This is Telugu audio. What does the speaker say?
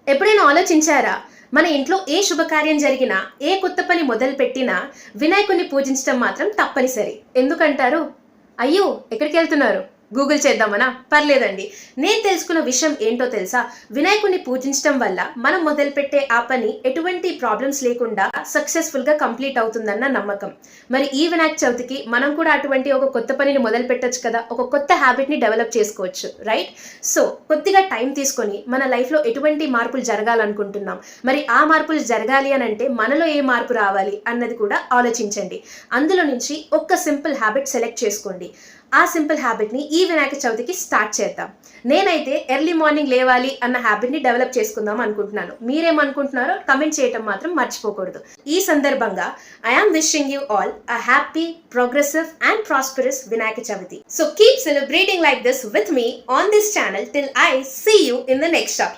ఎప్పుడైనా ఆలోచించారా? మన ఇంట్లో ఏ శుభకార్యం జరిగినా, ఏ కొత్త పని మొదలుపెట్టినా వినాయకుడిని పూజించడం మాత్రం తప్పనిసరి. ఎందుకంటారు? అయ్యో! ఎక్కడికెళ్తున్నారు? గూగుల్ చేద్దామనా? పర్లేదండి. నేను తెలుసుకున్న విషయం ఏంటో తెలుసా? వినాయకుడిని పూజించడం వల్ల మనం మొదలుపెట్టే ఆ పని ఎటువంటి ప్రాబ్లమ్స్ లేకుండా సక్సెస్‌ఫుల్‌గా కంప్లీట్ అవుతుందన్న నమ్మకం. మరి ఈ వినాయక చవితికి మనం కూడా అటువంటి ఒక కొత్త పనిని మొదలుపెట్టొచ్చు కదా! ఒక కొత్త హ్యాబిట్‌ని డెవలప్ చేసుకోవచ్చు. రైట్? సో, కొద్దిగా టైం తీసుకొని మన లైఫ్‌లో ఎటువంటి మార్పులు జరగాలనుకుంటున్నాం. మరి ఆ మార్పులు జరగాలి అనంటే మనలో ఏ మార్పు రావాలి అన్నది కూడా ఆలోచించండి. అందులో నుంచి ఒక్క సింపుల్ హ్యాబిట్ సెలెక్ట్ చేసుకోండి. ఆ సింపుల్ హ్యాబిట్‌ని ఈ వినాయక చవితికి స్టార్ట్ చేద్దాం. నేనైతే ఎర్లీ మార్నింగ్ లేవాలి అన్న హ్యాబిట్‌ని డెవలప్ చేసుకుందాం అనుకుంటున్నాను. మీరేమనుకుంటున్నారో కమెంట్ చేయటం మాత్రం మర్చిపోకూడదు. ఈ సందర్భంగా I am wishing you all a happy, progressive and prosperous Vinayaka Chavati. So keep celebrating like this with me on this channel till I see you in the next shot.